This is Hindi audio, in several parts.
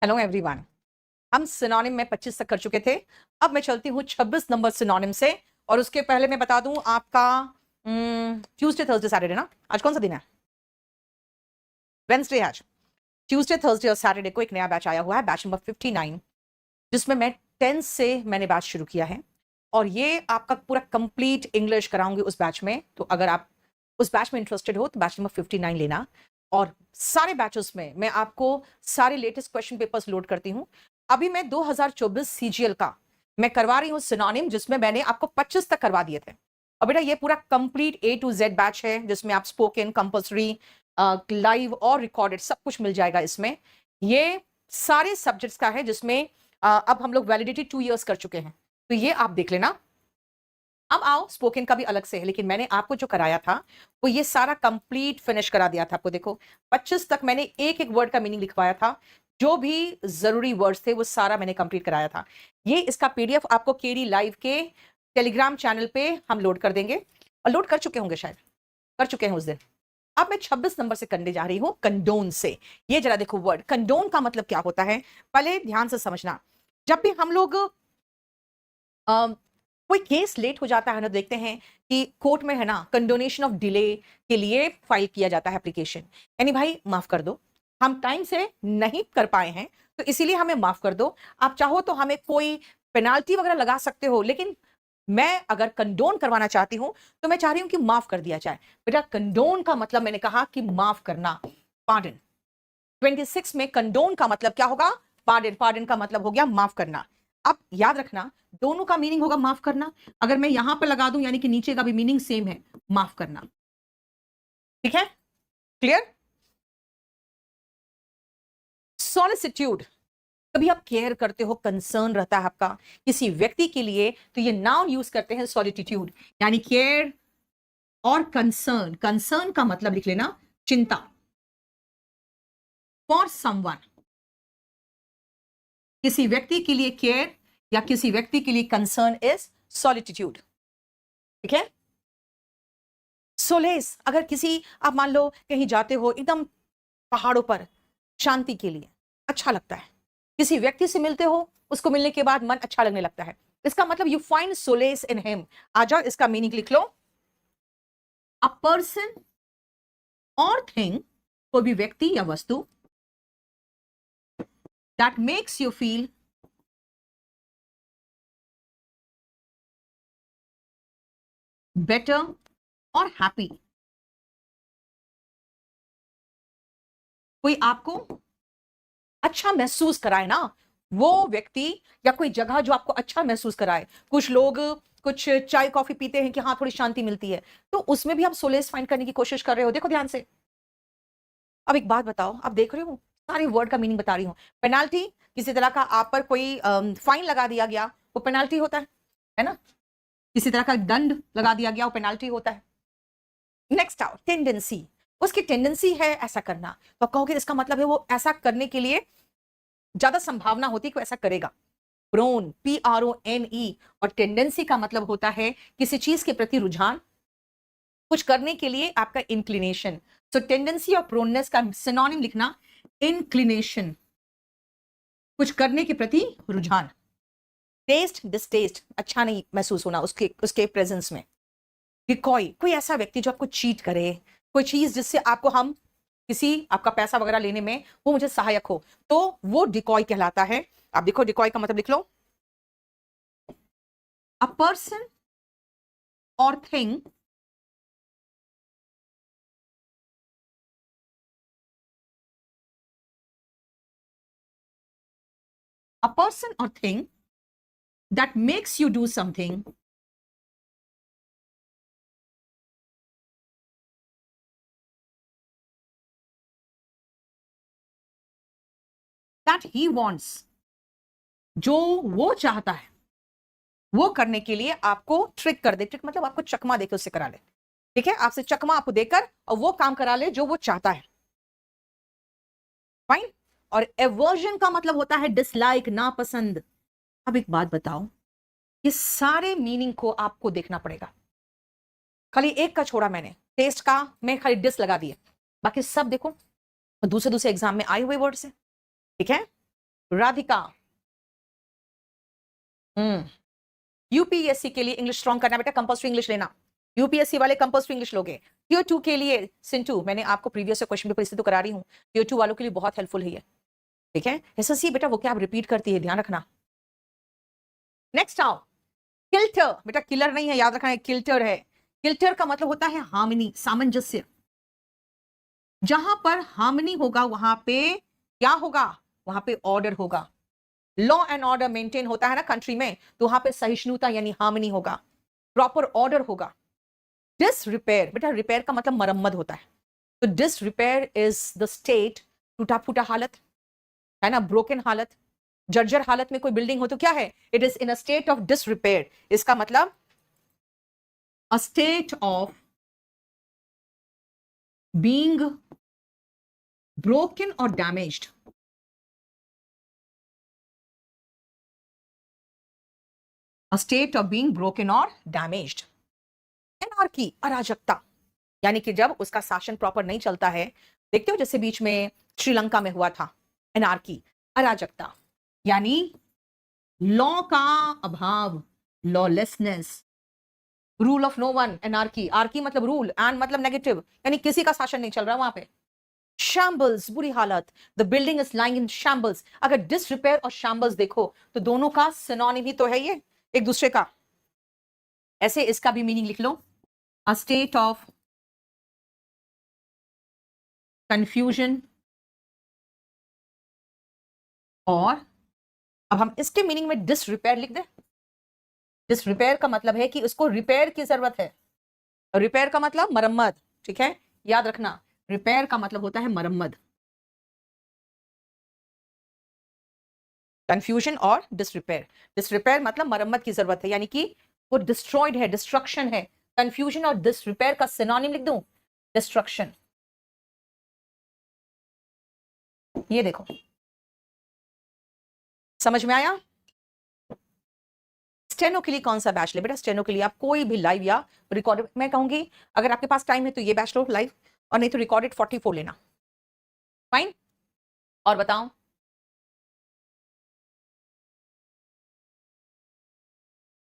Hello everyone. हम सिनोनिम में 25 तक कर चुके थे। अब मैं चलती हूँ 26 नंबर सिनोनिम से। और उसके पहले मैं बता दूं आपका ट्यूसडे थर्सडे सैटरडे ना, आज कौन सा दिन है? वेंसडे। आज ट्यूसडे थर्सडे और सैटरडे को एक नया बैच आया हुआ है, बैच नंबर 59, जिसमें मैं 10 से मैंने बैच शुरू किया है। और ये आपका पूरा कंप्लीट इंग्लिश कराऊंगी उस बैच में। तो अगर आप उस बैच में इंटरेस्टेड हो तो बैच नंबर 59 लेना। और सारे बैचेस में मैं आपको सारे लेटेस्ट क्वेश्चन पेपर्स लोड करती हूँ। अभी मैं 2024 सीजीएल का मैं करवा रही हूँ सिनोनिम, जिसमें मैंने आपको 25 तक करवा दिए थे। और बेटा ये पूरा complete A to Z batch है, जिसमें आप स्पोकन, कंपल्सरी, लाइव और रिकॉर्डेड सब कुछ मिल जाएगा इसमें। ये सारे सब्जेक्ट्स का है, जिसमें अब हम लोग वैलिडिटी 2 इयर्स कर चुके हैं, तो ये आप देख लेना। अब आओ स्पोकन का भी अलग से है, लेकिन मैंने आपको जो कराया था वो ये सारा कंप्लीट फिनिश करा दिया था आपको। देखो 25 तक मैंने एक एक वर्ड का मीनिंग लिखवाया था, जो भी जरूरी वर्ड्स थे वो सारा मैंने कंप्लीट कराया था। ये इसका पीडीएफ आपको केडी लाइव के टेलीग्राम चैनल पे हम लोड कर देंगे, और लोड कर चुके होंगे, शायद कर चुके हैं उस दिन। अब मैं 26 नंबर से करने जा रही हूं कंडोन से। ये जरा देखो, वर्ड कंडोन का मतलब क्या होता है, पहले ध्यान से समझना। जब भी हम लोग कोई केस लेट हो जाता है ना, देखते हैं कि कोर्ट में है ना, कंडोनेशन ऑफ डिले के लिए फाइल किया जाता है एप्लीकेशन। यानी भाई माफ कर दो, हम टाइम से नहीं कर पाए हैं, तो इसीलिए हमें माफ कर दो। आप चाहो तो हमें कोई पेनाल्टी वगैरह लगा सकते हो, लेकिन मैं अगर कंडोन करवाना चाहती हूं तो मैं चाह रही हूं कि माफ कर दिया जाए। बेटा कंडोन का मतलब मैंने कहा कि माफ करना, पार्डन। 26 में कंडोन का मतलब क्या होगा? पार्डन। पार्डन का मतलब हो गया माफ करना। अब याद रखना, दोनों का मीनिंग होगा माफ करना। अगर मैं यहां पर लगा दूं, यानी कि नीचे का भी मीनिंग सेम है, माफ करना। ठीक है, क्लियर? सॉलिसिट्यूड, कभी आप केयर करते हो, कंसर्न रहता है आपका किसी व्यक्ति के लिए, तो ये नाउन यूज करते हैं सॉलिट्यूड, यानी केयर और कंसर्न। कंसर्न का मतलब लिख लेना चिंता, फॉर समवन, किसी व्यक्ति के लिए केयर या किसी व्यक्ति के लिए कंसर्न इज सॉलिट्यूड। ठीक है। सोलेस, अगर किसी, आप मान लो कहीं जाते हो एकदम पहाड़ों पर, शांति के लिए अच्छा लगता है, किसी व्यक्ति से मिलते हो, उसको मिलने के बाद मन अच्छा लगने लगता है, इसका मतलब you find solace in him. आ जाओ इसका मीनिंग लिख लो। अ पर्सन और थिंग, कोई भी व्यक्ति या वस्तु, that makes you feel better और हैप्पी। कोई आपको अच्छा महसूस कराए ना, वो व्यक्ति या कोई जगह जो आपको अच्छा महसूस कराए। कुछ लोग कुछ चाय कॉफी पीते हैं कि हाँ थोड़ी शांति मिलती है, तो उसमें भी आप सोलेस फाइंड करने की कोशिश कर रहे हो। देखो ध्यान से। अब एक बात बताओ, आप देख रहे हो सारे वर्ड का मीनिंग बता रही हूं। पेनाल्टी, किसी तरह का आप पर कोई फाइन लगा दिया गया, वो पेनाल्टी होता है ना? किसी तरह का दंड लगा दिया गया, वो पेनाल्टी होता है। नेक्स्ट आओ टेंडेंसी, उसकी टेंडेंसी है ऐसा करना, तो आप कहोगे इसका मतलब है वो ऐसा करने के लिए ज्यादा संभावना होती है कि वो ऐसा करेगा। Prone, PRONE। और टेंडेंसी का मतलब होता है किसी चीज के प्रति रुझान, कुछ करने के लिए आपका इंक्लिनेशन। सो टेंडेंसी और प्रोननेस का सिनोनिम लिखना इंक्लिनेशन, कुछ करने के प्रति रुझान। टेस्ट, डिसटेस्ट, अच्छा नहीं महसूस होना उसके उसके प्रेजेंस में। डिकॉय, कोई ऐसा व्यक्ति जो आपको चीट करे, कोई चीज जिससे आपको हम किसी आपका पैसा वगैरह लेने में वो मुझे सहायक हो, तो वो डिकॉय कहलाता है। आप देखो डिकॉय का मतलब लिख लो। अ पर्सन और thing a person or thing that makes you do something that he wants, जो वो चाहता है वो करने के लिए आपको ट्रिक कर दे। ट्रिक मतलब आपको चकमा देकर उससे करा ले। ठीक है, आपसे चकमा आपको देकर और वो काम करा ले जो वो चाहता है। फाइन। और एवर्जन का मतलब होता है डिसलाइक, नापसंद। अब एक बात बताओ, ये सारे मीनिंग को आपको देखना पड़ेगा। खाली एक का छोड़ा मैंने, टेस्ट का मैं खाली डिस लगा दिया, बाकी सब देखो दूसरे दूसरे एग्जाम में आए हुए वर्ड से। ठीक है, राधिका। यूपीएससी के लिए इंग्लिश स्ट्रॉन्ग करना बेटा, कंपल्सरी इंग्लिश लेना। यूपीएससी वाले कंपल्सरी इंग्लिश लोगे। टियर 2 के लिए सिंटू, मैंने आपको प्रीवियस क्वेश्चन पेपर इससे तो करा रही हूँ, टियर 2 वालों के लिए बहुत हेल्पफुल है ये, ठीक है। एसएससी बेटा वो क्या आप रिपीट करती है, ध्यान रखना। नेक्स्ट आओ, किल्टर बेटा, किलर नहीं है, याद रखना है किल्टर है। किल्टर का मतलब होता है हार्मनी, सामंजस्य। जहां पर हार्मनी होगा वहां पे क्या होगा, वहां पे ऑर्डर होगा। लॉ एंड ऑर्डर मेंटेन होता है ना कंट्री में, तो वहां पे सहिष्णुता यानी हार्मनी होगा, प्रॉपर ऑर्डर होगा। डिस रिपेयर बेटा, रिपेयर का मतलब मरम्मत होता है, तो disrepair is the state, टूटा फूटा हालत है ना, ब्रोकन हालत, जर्जर हालत में कोई बिल्डिंग हो तो क्या है, it is in a state of disrepair. इसका मतलब a state of being broken or damaged. A state of being broken or damaged। Anarchy, अराजकता, यानी कि जब उसका शासन प्रॉपर नहीं चलता है, देखते हो जैसे बीच में श्रीलंका में हुआ था, एनार्की, अराजकता, यानी लॉ का अभाव, lawlessness, rule of no one, anarchy, archy मतलब रूल, एंड मतलब नेगेटिव, यानी किसी का शासन नहीं चल रहा वहां पे। शैम्बल्स, बुरी हालत, the building is lying in shambles. अगर डिसरिपेयर और शैम्बल्स देखो तो दोनों का सिनोनिम ही तो है ये एक दूसरे का। ऐसे इसका भी मीनिंग लिख लो, अ स्टेट ऑफ कंफ्यूजन, और अब हम इसके मीनिंग में डिसरिपेयर लिख दें। डिसरिपेयर का मतलब है कि उसको रिपेयर की जरूरत है, रिपेयर का मतलब मरम्मत, ठीक है, याद रखना, रिपेयर का मतलब होता है मरम्मत। कंफ्यूजन और डिसरिपेयर, डिसरिपेयर मतलब मरम्मत की जरूरत है, यानी कि वो डिस्ट्रॉयड है, डिस्ट्रक्शन है। कंफ्यूजन और डिसरिपेयर का सिनोनिम लिख दूं, डिस्ट्रक्शन। ये देखो, समझ में आया। स्टेनो के लिए कौन सा बैच ले बेटा, स्टेनो के लिए आप कोई भी लाइव या रिकॉर्डेड, मैं कहूंगी अगर आपके पास टाइम है तो ये बैच लो लाइव, और नहीं तो रिकॉर्डेड 44 लेना, फाइन। और बताओ,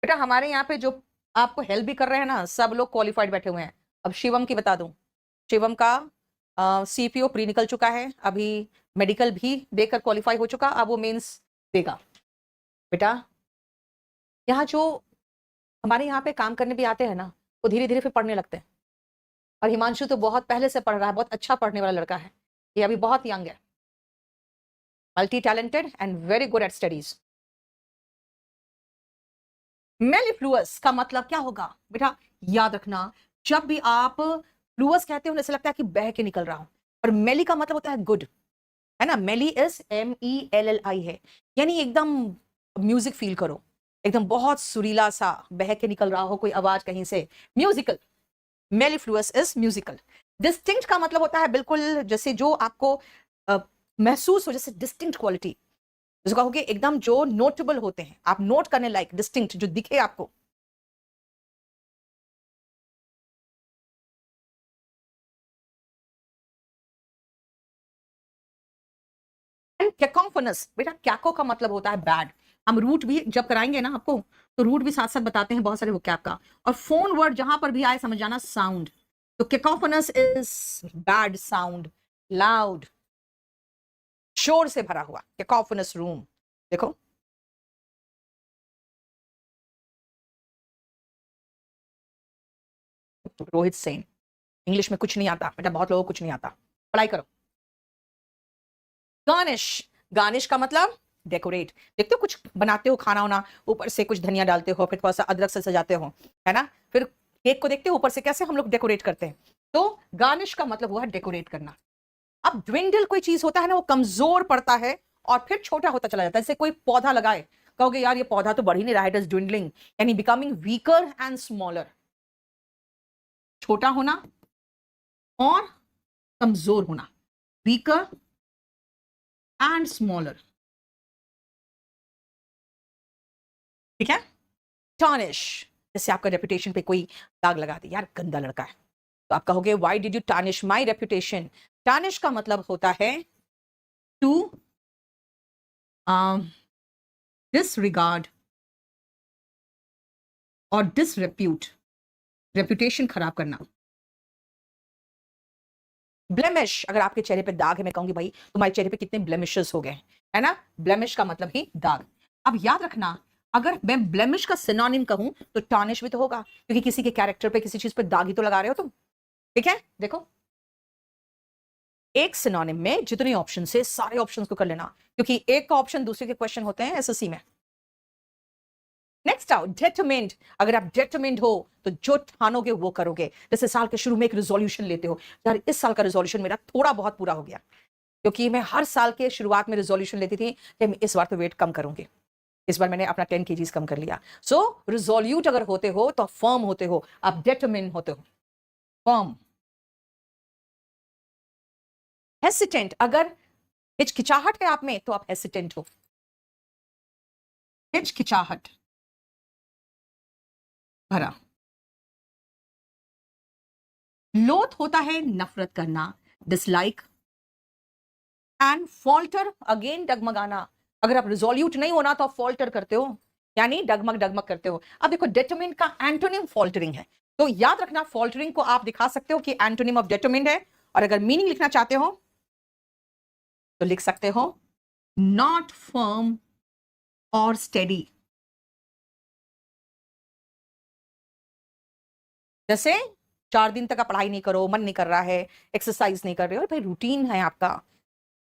बेटा हमारे यहाँ पे जो आपको हेल्प भी कर रहे हैं ना, सब लोग क्वालिफाइड बैठे हुए हैं। अब शिवम की बता दूं, शिवम का सीपीओ प्री निकल चुका है, अभी मेडिकल भी देकर क्वालिफाई हो चुका, अब वो मेंस देगा। बेटा यहाँ जो हमारे यहाँ पे काम करने भी आते हैं ना, वो धीरे धीरे फिर पढ़ने लगते हैं। और हिमांशु तो बहुत पहले से पढ़ रहा है, बहुत अच्छा पढ़ने वाला लड़का है, ये अभी बहुत यंग है, multi talented and very good at studies. Mellifluous का मतलब क्या होगा बेटा, याद रखना, जब भी आप फ्लुअस कहते हो ऐसा लगता है कि बह के निकल रहा हूं, और मेली का मतलब होता है गुड, है ना, मेली इज MELLI है, यानी एकदम म्यूजिक फील करो, एकदम बहुत सुरीला सा बह के निकल रहा हो कोई आवाज कहीं से, musical. Mellifluous is musical. Distinct का मतलब होता है बिल्कुल जैसे जो आपको महसूस हो, जैसे डिस्टिंक्ट क्वालिटी, जिसको कहोगे एकदम जो नोटेबल होते हैं, आप नोट करने लायक, डिस्टिंक्ट जो दिखे आपको। एंड कैकोफोनस बेटा, कैको का मतलब होता है बैड। हम रूट भी जब कराएंगे ना आपको, तो रूट भी साथ साथ बताते हैं बहुत सारे वोकैब का, और फोन वर्ड जहां पर भी आए समझ जाना साउंड। तो कैकोफोनस इज बैड साउंड, लाउड, शोर से भरा हुआ, कैकोफोनस रूम। देखो रोहित सेन, इंग्लिश में कुछ नहीं आता बेटा, बहुत लोगों को कुछ नहीं आता, पढ़ाई करो। गार्निश, गार्निश का मतलब डेकोरेट, देखते हो कुछ बनाते हो खाना वाना, ऊपर से कुछ धनिया डालते हो, फिर थोड़ा सा अदरक से सजाते हो, है ना, फिर केक को देखते हो ऊपर से कैसे हम लोग डेकोरेट करते हैं, तो गार्निश का मतलब हुआ डेकोरेट करना। अब ड्विंडल कोई चीज होता है ना, वो कमजोर पड़ता है और फिर छोटा होता चला जाता है, जैसे कोई पौधा लगाए, कहोगे यार ये पौधा तो बढ़ ही नहीं रहा है, इट इज ड्विंडलिंग, यानी बिकमिंग वीकर एंड स्मॉलर, छोटा होना और कमजोर होना, वीकर एंड स्मॉलर, ठीक है। टार्निश, जैसे आपका रेपुटेशन पे कोई दाग लगा दे, यार गंदा लड़का है, तो आप कहोगे why did you tarnish my reputation. Tarnish का मतलब होता है टू डिसरिगार्ड और डिसरेप्यूट, रेपुटेशन खराब करना। ब्लेमिश, अगर आपके चेहरे पे दाग है, मैं कहूंगी भाई तुम्हारे चेहरे पे कितने ब्लेमिशेस हो गए, है ना। ब्लेमिश का मतलब ही दाग। अब याद रखना, अगर मैं ब्लेमिश का सिनोनिम कहूं तो टार्निश भी तो होगा, क्योंकि किसी के कैरेक्टर पे, किसी चीज पे दाग ही तो लगा रहे हो तुम। ठीक है, देखो एक सिनोनिम में जितने ऑप्शन से सारे ऑप्शंस को कर लेना, क्योंकि एक का ऑप्शन दूसरे के क्वेश्चन होते हैं एसएससी में। Next out, determined. अगर आप डिटरमिन्ड हो तो जो ठानोगे वो करोगे। जैसे साल के शुरू में एक रिजोल्यूशन लेते हो, यार इस साल का रिजोल्यूशन मेरा थोड़ा बहुत पूरा हो गया, क्योंकि मैं हर साल के शुरुआत में रिजोल्यूशन लेती थी कि मैं इस बार तो वेट कम करूंगी, इस बार मैंने अपना 10 kgs कम कर लिया। सो रिजोल्यूट अगर होते हो तो फर्म होते हो, आप डिटरमिन्ड होते हो, फर्म। हेसिटेंट, अगर हिचकिचाहट है आप में तो आप हेसिटेंट हो, हिचकिचाहट भरा। लोथ होता है नफरत करना, डिसलाइक। एंड फॉल्टर, अगेन डगमगाना। अगर आप रिजोल्यूट नहीं होना तो आप फॉल्टर करते हो, यानी डगमग डगमग करते हो। अब देखो डिटरमिन्ड का एंटोनिम फॉल्टरिंग है, तो याद रखना फॉल्टरिंग को आप दिखा सकते हो कि एंटोनिम ऑफ डिटरमिन्ड है, और अगर मीनिंग लिखना चाहते हो तो लिख सकते हो नॉट फर्म और स्टेडी। जैसे 4 दिन तक आप पढ़ाई नहीं करो, मन नहीं कर रहा है, एक्सरसाइज नहीं कर रहे हो, भाई रूटीन है आपका,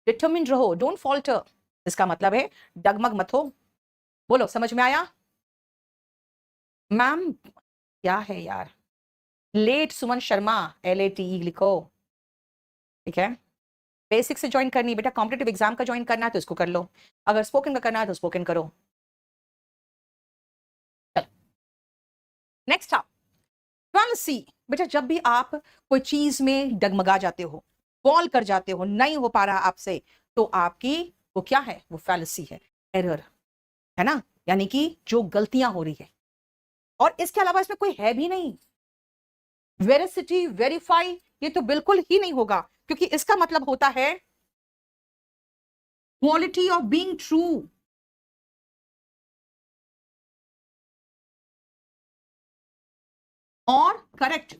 डिटरमिन्ड रहो, डोंट फॉल्टर। इसका मतलब है डगमग मत हो। बोलो समझ में आया? मैम क्या है यार, लेट सुमन शर्मा, LATE लिखो। ठीक है, बेसिक से ज्वाइन करनी बेटा, कॉम्पिटेटिव एग्जाम का ज्वाइन करना है तो इसको कर लो, अगर स्पोकन का करना है तो स्पोकन करो। नेक्स्ट आप सी बेटा, जब भी आप कोई चीज में डगमगा जाते हो, फॉल कर जाते हो, नहीं हो पा रहा आपसे, तो आपकी वो क्या है, वो फैलेसी है, एरर है ना, यानी कि जो गलतियां हो रही है। और इसके अलावा इसमें कोई है भी नहीं, वेरिसिटी, वेरीफाई, ये तो बिल्कुल ही नहीं होगा, क्योंकि इसका मतलब होता है क्वालिटी ऑफ बीइंग ट्रू। और करेक्ट,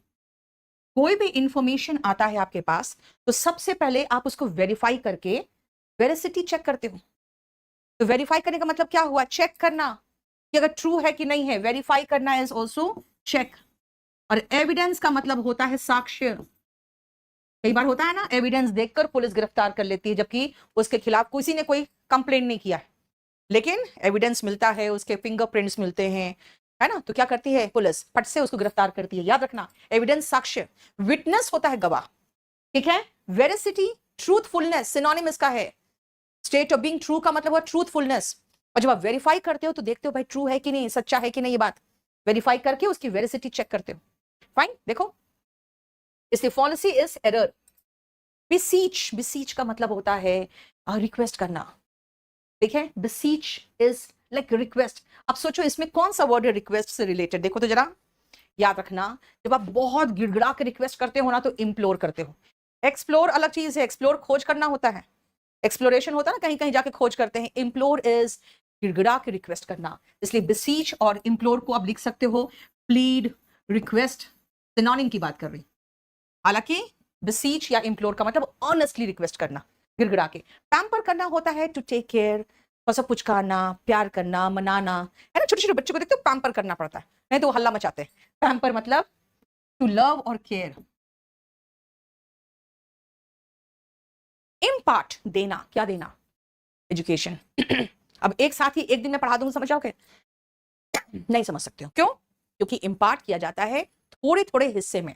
कोई भी इंफॉर्मेशन आता है आपके पास तो सबसे पहले आप उसको वेरीफाई करके वेरिसिटी चेक करते हो। तो वेरीफाई करने का मतलब क्या हुआ, चेक करना कि अगर ट्रू है कि नहीं है, वेरीफाई करना इज ऑल्सो चेक। और एविडेंस का मतलब होता है साक्ष्य। कई बार होता है ना, एविडेंस देखकर पुलिस गिरफ्तार कर लेती है, जबकि उसके खिलाफ किसी ने कोई कंप्लेंट नहीं किया है, लेकिन एविडेंस मिलता है, उसके फिंगरप्रिंट्स मिलते हैं, है ना, तो क्या करती है पुलिस, फट से उसको गिरफ्तार करती है। याद रखना, एविडेंस साक्ष्य, विटनेस होता है गवाह। ठीक है, वेरिसिटी, ट्रूथफुलनेस, सिनोनिम इसका है। स्टेट ऑफ बीइंग ट्रू का मतलब हुआ ट्रूथफुलनेस, और जब आप वेरीफाई करते हो तो देखते हो भाई ट्रू है कि नहीं, सच्चा है कि नहीं, ये बात वेरीफाई करके उसकी वेरिसिटी चेक करते हो। फाइन, देखो इसलिए फॉलिसी इज एरर। बिसीच, बिसीच का मतलब होता है रिक्वेस्ट करना। ठीक है, बिसीच इज लाइक रिक्वेस्ट। अब सोचो इसमें कौन सा वर्ड है रिक्वेस्ट से रिलेटेड, देखो तो जरा, याद रखना, जब आप बहुत गिड़गिड़ा के रिक्वेस्ट करते हो ना तो इम्प्लोर करते हो। एक्सप्लोर अलग चीज है, एक्सप्लोर खोज करना होता है, एक्सप्लोरेशन होता है ना, कहीं कहीं जाके खोज करते हैं। इम्प्लोर इज गिड़गिड़ा के रिक्वेस्ट करना, इसलिए बिसीच और इम्प्लोर को आप लिख सकते हो प्लीड, रिक्वेस्ट, सिनोनिम की बात कर रही। हालांकि बिसीच या इम्प्लोर का मतलब ऑनेस्टली रिक्वेस्ट करना, गिड़गिड़ा के। पैम्पर करना होता है टू टेक केयर, थोड़ा पुचकारना, प्यार करना, मनाना, है ना। छोटे छोटे बच्चों को देखते हो पैम्पर करना पड़ता है, नहीं तो वो हल्ला मचाते हैं। पैम्पर मतलब टू लव और केयर। इम्पार्ट, देना, क्या देना, एजुकेशन। अब एक साथ ही एक दिन में पढ़ा दूंगा, समझ जाओगे? नहीं समझ सकते हो, क्यों? क्योंकि इम्पार्ट किया जाता है थोड़े थोड़े हिस्से में।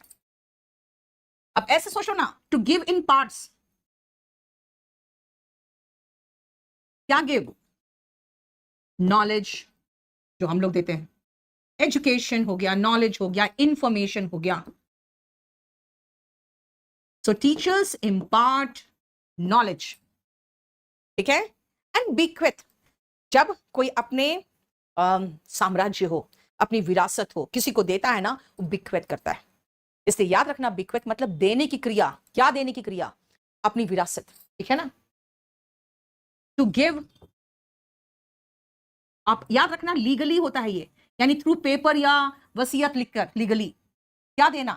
अब ऐसे सोचो ना, टू गिव इन पार्ट्स, क्या गिव, नॉलेज जो हम लोग देते हैं, एजुकेशन हो गया, नॉलेज हो गया, इंफॉर्मेशन हो गया। सो टीचर्स इम्पार्ट नॉलेज। ठीक है, एंड बीक्वेथ, जब कोई अपने साम्राज्य हो, अपनी विरासत हो, किसी को देता है ना, वो बिक्वेथ करता है। इसलिए याद रखना, बिक्वेथ मतलब देने की क्रिया। क्या देने की क्रिया, अपनी विरासत। ठीक है ना, टू गिव आप याद रखना, लीगली होता है ये, यानी थ्रू पेपर या वसीयत लिखकर लीगली क्या देना,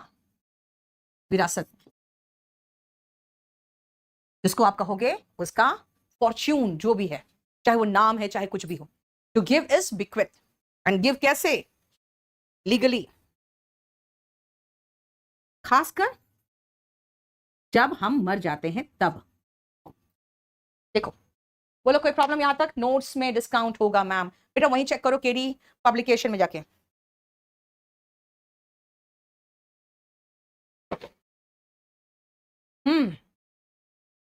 विरासत, जिसको आप कहोगे उसका फॉर्च्यून जो भी है, चाहे वो नाम है चाहे कुछ भी हो। To give is bequeath, and give कैसे, लीगली, खासकर जब हम मर जाते हैं तब। देखो बोलो कोई प्रॉब्लम यहां तक? नोट्स में डिस्काउंट होगा मैम, बेटा वहीं चेक करो केडी पब्लिकेशन में जाके।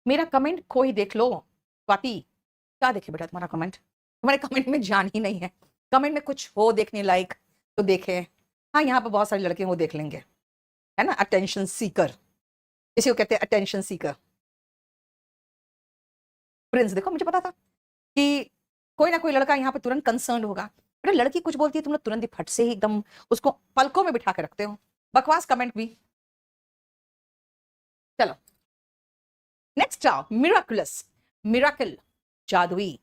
मेरा कमेंट कोई देख लो। स्वाति क्या देखे बेटा तुम्हारा कमेंट? तुम्हारे कमेंट में जान ही नहीं है। कमेंट में कुछ हो देखने लायक तो देखे। हाँ यहाँ पर बहुत सारे लड़के वो देख लेंगे, है ना, अटेंशन सीकर, इसी को कहते हैं अटेंशन सीकर। प्रिंस देखो मुझे पता था कि कोई ना कोई लड़का यहाँ पे तुरंत कंसर्न होगा। बेटा लड़की कुछ बोलती है तुम लोग तुरंत ही फट से ही एकदम उसको पलकों में बिठा के रखते हो। बकवास कमेंट भी। चलो नेक्स्ट आओ, मिराकुलस, मिराकल, जादुई।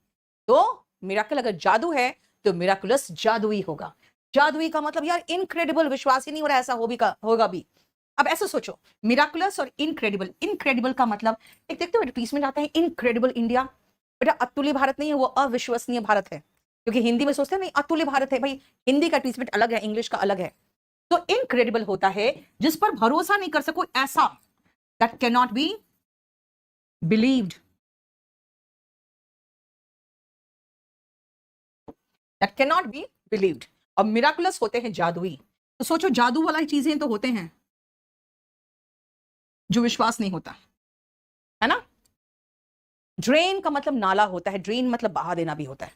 तो मिराकल अगर जादू है तो मिराकुलस जादुई होगा। जादुई का मतलब यार इनक्रेडिबल, विश्वास ही नहीं हो रहा ऐसा होगा भी। अब ऐसे सोचो, मिराकुलस और इनक्रेडिबल। इनक्रेडिबल का मतलब, एक देखते हो पीस में जाता है इनक्रेडिबल इंडिया, बेटा अतुल्य भारत नहीं है, वो अविश्वसनीय भारत है। क्योंकि हिंदी में सोचते हैं नहीं अतुल्य भारत है, भाई हिंदी का ट्रीटमेंट अलग है, इंग्लिश का अलग है। तो इनक्रेडिबल होता है जिस पर भरोसा नहीं कर सको, ऐसा, that can not be believed, that can not be believed. अब मिराकुलस होते हैं जादुई। तो सोचो जादू वाला चीजें तो होते हैं जो विश्वास नहीं होता, है ना। ड्रेन का मतलब नाला होता है, ड्रेन मतलब बहा देना भी होता है।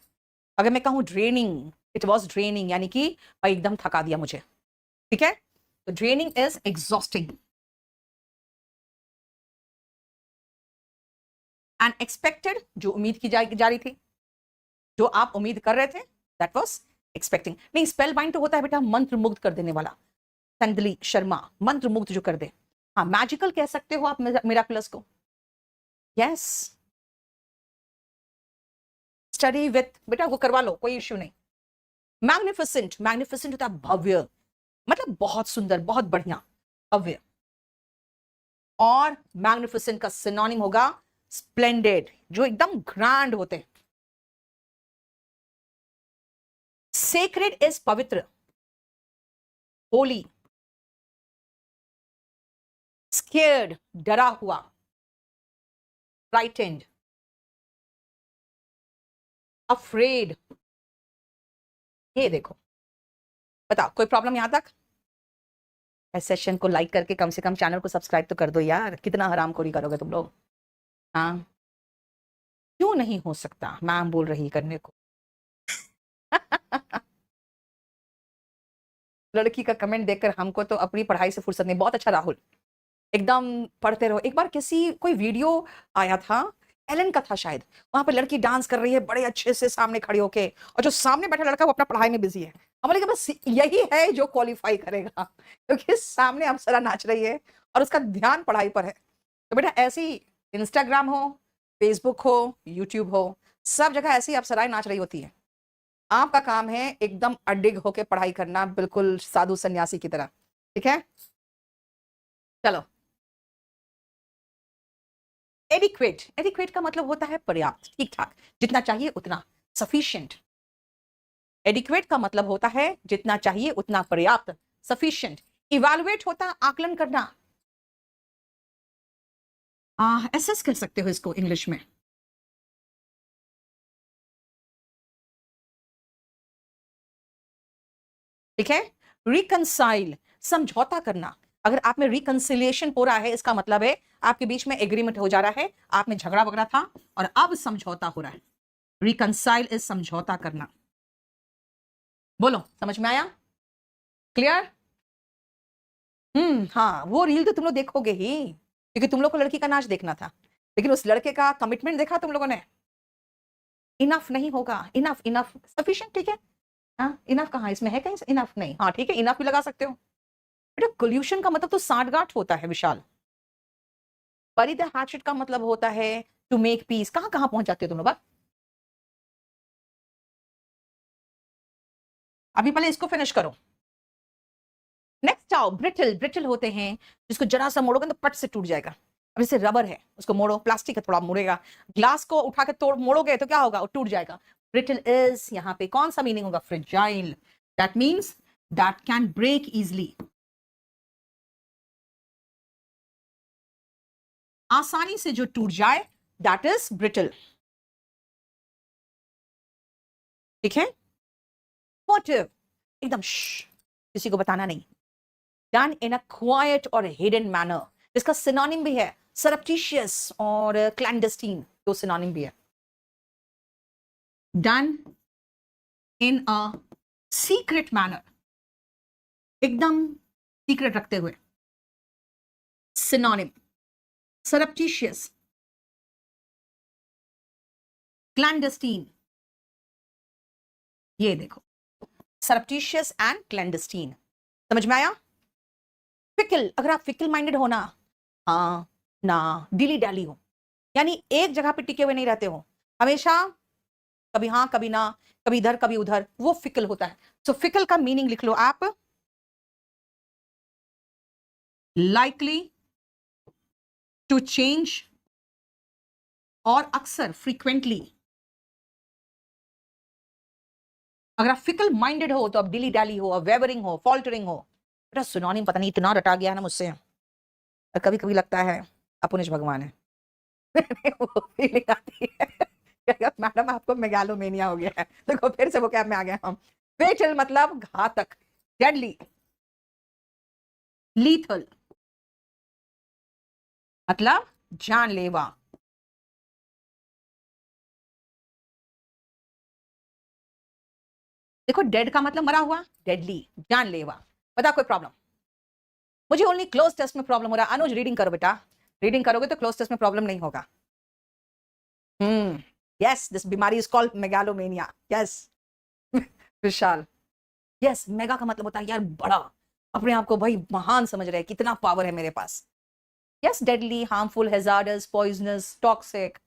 अगर मैं कहूं ड्रेनिंग, इट वॉज ड्रेनिंग, यानी कि भाई एकदम थका दिया मुझे, ठीक है। तो draining is exhausting. And expected, जो उम्मीद की जा रही थी, जो आप उम्मीद कर रहे थे, दैट वॉज एक्सपेक्टिंग। नहीं, स्पेल बाइंड तो होता है बेटा मंत्र मुग्ध कर देने वाला, संदली शर्मा, मंत्र मुग्ध जो कर दे। हाँ मैजिकल कह सकते हो आप मिराकुलस को, यस। स्टडी विथ, बेटा वो करवा लो, कोई इश्यू नहीं। मैग्निफिसेंट, मैग्निफिसेंट होता है भव्य, मतलब बहुत सुंदर, बहुत बढ़िया, भव्य। और मैग्निफिसेंट का सिनोनिम होगा स्प्लेंडेड, जो एकदम ग्रैंड होते हैं। सेक्रेड इज पवित्र, होली। स्केर्ड डरा हुआ, फ्राइटेंड। अफ्रेड, ये देखो। बताओ कोई प्रॉब्लम यहां तक? इस सेशन को लाइक करके कम से कम चैनल को सब्सक्राइब तो कर दो यार, कितना हरामखोरी करोगे तुम लोग। हाँ क्यों नहीं हो सकता, मैम बोल रही करने को। लड़की का कमेंट देखकर हमको तो अपनी पढ़ाई से फुर्सत नहीं। बहुत अच्छा राहुल, एकदम पढ़ते रहो। एक बार किसी कोई वीडियो आया था, एलन का था शायद, वहां पर लड़की डांस कर रही है बड़े अच्छे से सामने खड़ी होके, और जो सामने बैठा लड़का वो अपना पढ़ाई में बिजी है। हमारे बस यही है जो क्वालिफाई करेगा, क्योंकि सामने अप्सरा नाच रही है और उसका ध्यान पढ़ाई पर है। तो बेटा ऐसी इंस्टाग्राम हो, फेसबुक हो, यूट्यूब हो, सब जगह ऐसी अप्सराएं नाच रही होती है। आपका काम है एकदम अडिग होके पढ़ाई करना, बिल्कुल साधु सन्यासी की तरह, ठीक है। चलो एडिक्वेट, एडिक्वेट का मतलब होता है पर्याप्त, ठीक ठाक, जितना चाहिए उतना, सफिशिएंट। एडिक्वेट का मतलब होता है जितना चाहिए उतना, पर्याप्त, सफिशिएंट। इवैल्यूएट होता आकलन करना, एसेस कह सकते हो इसको इंग्लिश में। ठीक है। रिकंसाइल, समझौता करना। अगर आप में रिकंसिलिएशन हो रहा है, इसका मतलब है आपके बीच में एग्रीमेंट हो जा रहा है, आप में झगड़ा वगड़ा था और अब समझौता हो रहा है। रिकंसाइल इज समझौता करना। बोलो समझ में आया? क्लियर? हाँ वो रील तो तुम लोग देखोगे ही, क्योंकि तुम लोग को लड़की का नाच देखना था, लेकिन उस लड़के का कमिटमेंट देखा तुम लोगों ने। इनफ नहीं होगा, इनफ, इनफ सफिशिएंट, ठीक है। हाँ इनफ कहाँ इसमें है, कहीं इनफ नहीं, हाँ ठीक है इनफ भी लगा सकते हो। बेटा कोल्यूशन का मतलब तो सांठगांठ होता है विशाल। बरी द हैचेट का मतलब होता है टू मेक पीस। कहां कहां पहुंच जाते हो तुम लोग? अभी पहले इसको फिनिश करो। नेक्स्ट आओ ब्रिटल। ब्रिटल होते हैं जिसको जरा सा मोड़ोगे तो पट से टूट जाएगा। अब जैसे रबर है, उसको मोड़ो, प्लास्टिक है थोड़ा मुड़ेगा, ग्लास को उठा के तोड़ मोड़ोगे तो क्या होगा, वो टूट जाएगा। ब्रिटल इज यहाँ पे कौन सा मीनिंग होगा, fragile. That means that can break easily, आसानी से जो टूट जाए, दैट इज ब्रिटल। ठीक है। मोटिव एकदम किसी को बताना नहीं। डन इन अ क्वाइट और हिडन मैनर, इसका सिनोनिम भी है सरप्टिशियस और क्लैंडस्टीन, दो सिनोनिम भी है। Done in a secret manner, एकदम सीक्रेट रखते हुए। Synonym surreptitious, clandestine. ये देखो सरप्टिशियस एंड क्लैंडस्टीन, समझ में आया। फिकल, अगर आप फिकल माइंडेड हो ना, हाँ ना, डिली डैली हो, यानी एक जगह पे टिके हुए नहीं रहते हो, हमेशा कभी हाँ कभी ना, कभी इधर कभी उधर, वो फिकल होता है। सो फिकल का मीनिंग लिख लो आप, लाइकली टू चेंज, और अक्सर फ्रीक्वेंटली। अगर आप फिकल माइंडेड हो तो आप डिली डैली हो, वेवरिंग हो, फॉल्टरिंग हो। बेटा सिनोनिम पता नहीं इतना रटा गया ना मुझसे, कभी कभी लगता है अपुनिश भगवान है। वो फीलिंग आती है मैडम आपको मेगालोमेनिया हो गया है। देखो फिर से वो कैब में आ गए हम। फेटल मतलब घातक, डेडली, लीथल मतलब जानलेवा। देखो डेड का मतलब मरा हुआ, डेडली जानलेवा। बता कोई प्रॉब्लम, मुझे ओनली क्लोज टेस्ट में प्रॉब्लम हो रहा है। अनुज रीडिंग करो बेटा, रीडिंग करोगे तो क्लोज टेस्ट में प्रॉब्लम नहीं होगा। यस दिस बीमारी is called megalomania. Yes Vishal, yes mega का मतलब होता है यार बड़ा, अपने आप को भाई महान समझ रहे हैं, कितना पावर है मेरे पास। Yes deadly, harmful, hazardous, poisonous, toxic.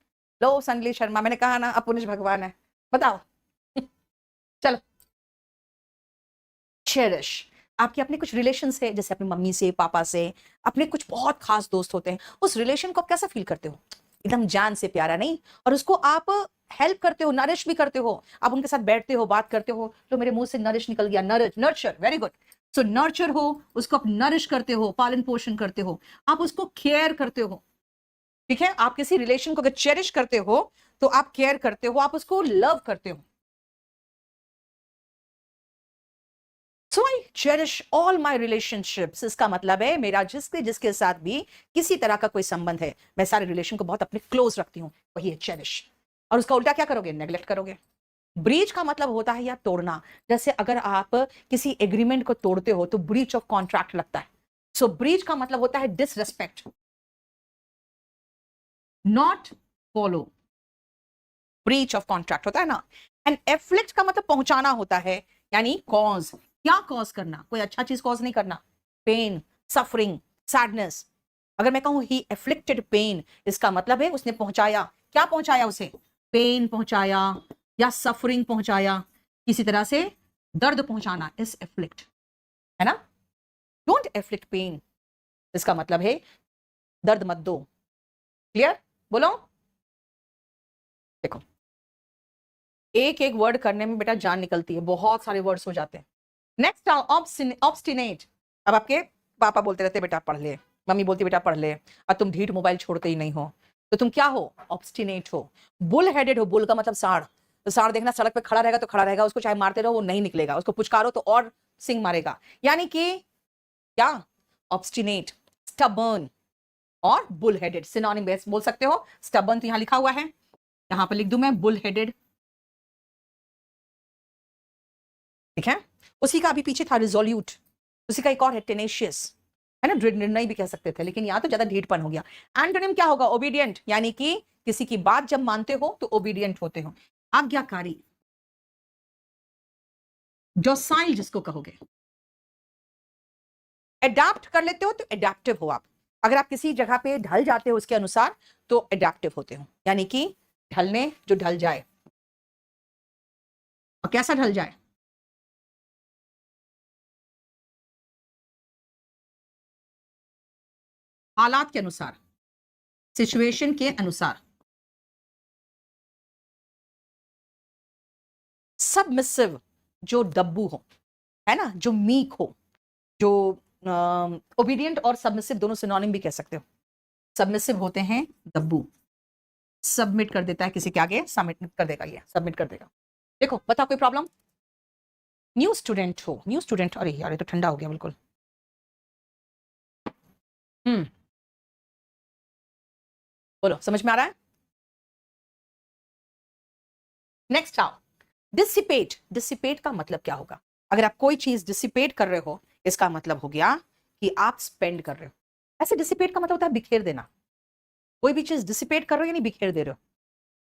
लो संडली शर्मा, मैंने कहा ना अपुनिश भगवान है। बताओ चलो। चेरिश, आपके अपने कुछ रिलेशन है, जैसे अपनी मम्मी से, पापा से, अपने कुछ बहुत खास दोस्त होते हैं, उस रिलेशन को आप कैसा फील करते हो, एकदम जान से प्यारा नहीं, और उसको आप हेल्प करते हो, नरिश भी करते हो, आप उनके साथ बैठते हो, बात करते हो। तो मेरे मुंह से नरिश निकल गया, नरिश, नर्चर, वेरी गुड। सो नर्चर हो, उसको आप नरिश करते हो, पालन पोषण करते हो, आप उसको केयर करते हो। ठीक है, आप किसी रिलेशन को अगर चेरिश करते हो तो आप केयर करते हो, आप उसको लव करते हो। So I cherish all my relationships, इसका मतलब है मेरा जिसके जिसके साथ भी किसी तरह का कोई संबंध है, मैं सारे रिलेशन को बहुत अपने क्लोज रखती हूँ, वही है चेरिश। और उसका उल्टा क्या करोगे, नेग्लेक्ट करोगे। ब्रीच का मतलब होता है या तोड़ना, जैसे अगर आप किसी एग्रीमेंट को तोड़ते हो तो ब्रीच ऑफ कॉन्ट्रैक्ट लगता है। सो ब्रीच का मतलब होता है disrespect, not follow, breach of contract होता है ना। एंड एफ्लिक्ट का मतलब पहुंचाना होता है, यानी कॉज, क्या कॉज करना, कोई अच्छा चीज कॉज नहीं करना, पेन, सफरिंग, सैडनेस। अगर मैं कहूं ही एफ्लिक्टेड पेन, इसका मतलब है उसने पहुंचाया, क्या पहुंचाया उसे, पेन पहुंचाया या सफरिंग पहुंचाया, किसी तरह से दर्द पहुंचाना इस एफ्लिक्ट, है ना। डोंट एफ्लिक्ट पेन, इसका मतलब है दर्द मत दो। क्लियर, बोलो। देखो एक एक वर्ड करने में बेटा जान निकलती है, बहुत सारे वर्ड्स हो जाते हैं। Next obstinate. अब आपके पापा बोलते रहते बेटा पढ़ ले, मम्मी बोलती बेटा पढ़ ले, और तुम ढीठ मोबाइल छोड़ते ही नहीं हो, तो तुम क्या हो, ऑब्स्टिनेट हो। बुल हेडेड हो, बुल का मतलब सांड, तो सांड देखना सड़क पे खड़ा रहेगा तो खड़ा रहेगा, उसको चाहे मारते रहो वो नहीं निकलेगा, उसको पुचकारो तो और सिंग मारेगा, यानी कि क्या, ऑब्स्टिनेट, स्टबर्न और बुल हेडेड सिनोनिम बेस बोल सकते हो। स्टबर्न तो यहां लिखा हुआ है, यहां पर लिख दूं मैं बुल हेडेड, ठीक है। उसी का अभी पीछे था रिजोल्यूट, उसी का एक और है टेनेशियस, है ना, दृढ़ निर्णय भी कह सकते थे, लेकिन यहां तो ज्यादा ढीठपन हो गया। एंटोनिम क्या होगा, ओबीडियंट, यानी कि किसी की बात जब मानते हो तो ओबीडियंट होते हो। आज्ञाकारी, डोसाइल जिसको कहोगे। एडाप्ट कर लेते हो तो एडेप्टिव हो आप, अगर आप किसी जगह पे ढल जाते हो उसके अनुसार तो एडेप्टिव होते हो, यानी कि ढलने, जो ढल जाए। और कैसा ढल जाए, हालात के अनुसार, सिचुएशन के अनुसार। सबमिसिव जो दब्बू हो, है ना, जो मीक हो, जो ओबीडियंट और सबमिसिव दोनों सिनोनिम भी कह सकते हो। सबमिसिव होते हैं दब्बू, सबमिट कर देता है किसी के आगे, सबमिट कर देगा, ये सबमिट कर देगा। देखो बता कोई प्रॉब्लम? न्यू स्टूडेंट हो, न्यू स्टूडेंट, अरे यार ये तो ठंडा हो गया बिल्कुल। बोलो समझ में आ रहा है? नेक्स्ट आओ, डिसिपेट। डिसिपेट का मतलब क्या होगा? अगर आप कोई चीज डिसिपेट कर रहे हो, इसका मतलब हो गया कि आप स्पेंड कर रहे हो। ऐसे डिसिपेट का मतलब होता है बिखेर देना। कोई भी चीज डिसिपेट कर रहे हो यानी बिखेर दे रहे हो।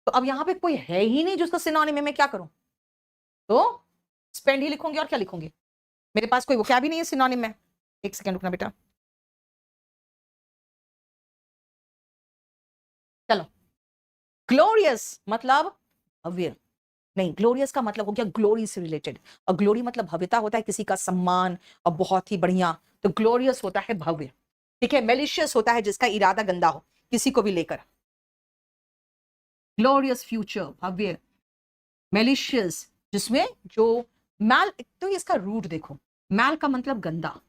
तो अब यहां पे कोई है ही नहीं जिसका सिनोनिम है, मैं क्या करूं? तो स्पेंड ही लिखूंगी, और क्या लिखूंगी? मेरे पास कोई वो क्या भी नहीं है सिनोनिम में। एक सेकंड रुकना बेटा, चलो। ग्लोरियस मतलब भव्य, नहीं, ग्लोरियस का मतलब हो गया ग्लोरी से रिलेटेड, और ग्लोरी मतलब भव्यता होता है, किसी का सम्मान और बहुत ही बढ़िया। तो ग्लोरियस होता है भव्य, ठीक है। मेलिशियस होता है जिसका इरादा गंदा हो किसी को भी लेकर। ग्लोरियस फ्यूचर, भव्य। मेलिशियस जिसमें जो मैल, तो इसका रूट देखो, मैल का मतलब गंदा।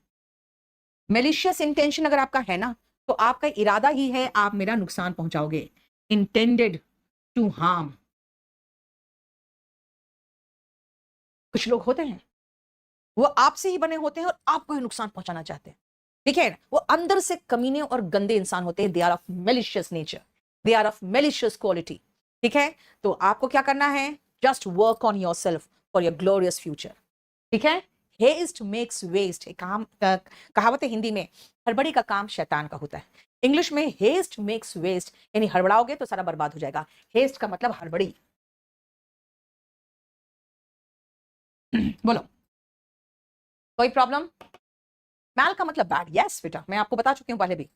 मेलिशियस इंटेंशन अगर आपका है ना, तो आपका इरादा ही है आप मेरा नुकसान पहुंचाओगे, इंटेंडेड टू हार्म। कुछ लोग होते हैं वो आपसे ही बने होते हैं और आपको ही नुकसान पहुंचाना चाहते हैं, ठीक है। वो अंदर से कमीने और गंदे इंसान होते हैं, they are of malicious nature, they are of malicious quality, ठीक है। तो आपको क्या करना है? Just work on yourself for your glorious future, ठीक है। हेस्ट मेक्स वेस्ट, कहावत है हिंदी में, हड़बड़ी का काम शैतान का होता है। इंग्लिश में हेस्ट मेक्स वेस्ट, यानी हड़बड़ाओगे तो सारा बर्बाद हो जाएगा। हेस्ट का मतलब हड़बड़ी। बोलो कोई प्रॉब्लम? मैल का मतलब बैड, यस बेटा, मैं आपको बता चुकी हूं पहले भी।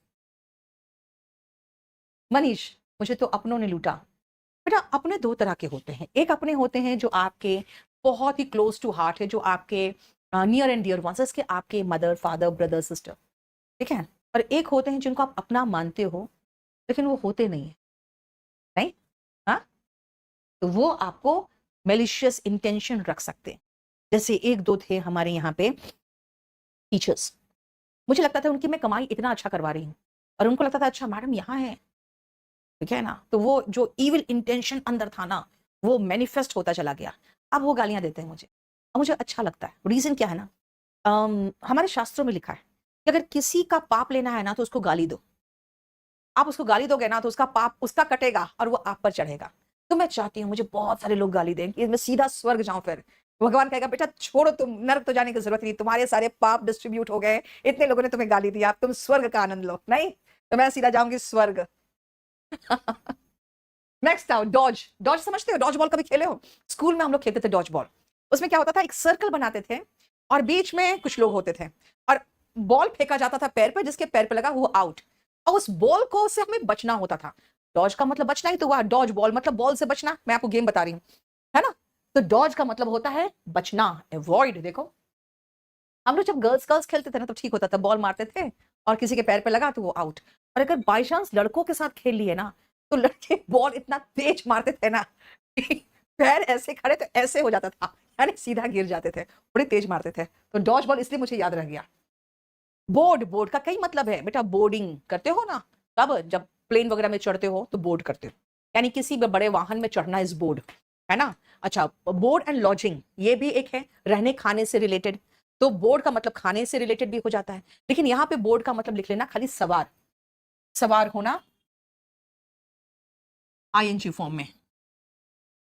मनीष, मुझे तो अपनों ने लूटा। बेटा अपने दो तरह के होते हैं, एक अपने होते हैं जो आपके बहुत ही क्लोज टू हार्ट है, जो आपके नियर एंड डियर वंस, के आपके मदर फादर ब्रदर सिस्टर, ठीक है। और एक होते हैं जिनको आप अपना मानते हो लेकिन वो होते नहीं है, नहीं, हाँ। तो वो आपको मेलिशियस इंटेंशन रख सकते हैं। जैसे एक दो थे हमारे यहाँ पे टीचर्स, मुझे लगता था उनकी मैं कमाई इतना अच्छा करवा रही हूँ, और उनको लगता था अच्छा मैडम यहाँ है, ठीक है ना। तो वो जो इविल इंटेंशन अंदर था ना, वो मैनिफेस्ट होता चला गया। अब वो गालियां देते हैं मुझे, अब मुझे अच्छा लगता है। रीजन क्या है ना, हमारे शास्त्रों में लिखा है कि अगर किसी का पाप लेना है ना तो उसको गाली दो। आप उसको गाली दोगे ना तो उसका पाप उसका कटेगा और वो आप पर चढ़ेगा। तो मैं चाहती हूँ मुझे बहुत सारे लोग गाली दें कि मैं सीधा स्वर्ग जाऊं, फिर भगवान कहेगा बेटा छोड़ो, तुम नरक तो जाने की जरूरत नहीं, तुम्हारे सारे पाप डिस्ट्रीब्यूट हो गए, इतने लोगों ने तुम्हें गाली दी, आप तुम स्वर्ग का आनंद लो। नहीं, तो मैं सीधा जाऊंगी स्वर्ग। नेक्स्ट आओ, डॉज। डॉज समझते हो? डॉज बॉल कभी खेले हो? स्कूल में हम लोग खेलते थे डॉज बॉल। उसमें क्या होता था, एक सर्कल बनाते थे और बीच में कुछ लोग होते थे, और बॉल फेंका जाता था पैर पे, जिसके पैर पे लगा वो आउट, और उस बॉल को से हमें बचना होता था। डॉज का मतलब बचना ही तो हुआ, डॉज बॉल मतलब बॉल से बचना। मैं आपको गेम बता रही हूँ, है ना। तो डॉज का मतलब होता है बचना, अवॉइड। देखो हम लोग जब गर्ल्स गर्ल्स खेलते थे ना तो ठीक होता था, बॉल मारते थे और किसी के पैर पे लगा तो वो आउट। और अगर बाई चांस लड़कों के साथ खेल लिए ना, तो लड़के बॉल इतना तेज मारते थे ना कि पैर ऐसे खड़े तो ऐसे हो जाता था, यानी सीधा गिर जाते थे, बड़े तेज मारते थे। तो डॉज बॉल इसलिए मुझे याद रह गया। बोर्ड, बोर्ड का कई मतलब है बेटा। बोर्डिंग करते हो ना, तब जब प्लेन वगैरह में चढ़ते हो तो बोर्ड करते हो, यानी किसी भी बड़े वाहन में चढ़ना इज बोर्ड, है ना। अच्छा, बोर्ड एंड लॉजिंग ये भी एक है, रहने खाने से रिलेटेड। तो बोर्ड का मतलब खाने से रिलेटेड भी हो जाता है, लेकिन यहाँ पे बोर्ड का मतलब लिख लेना खाली सवार, सवार होना, आईएनजी फॉर्म में।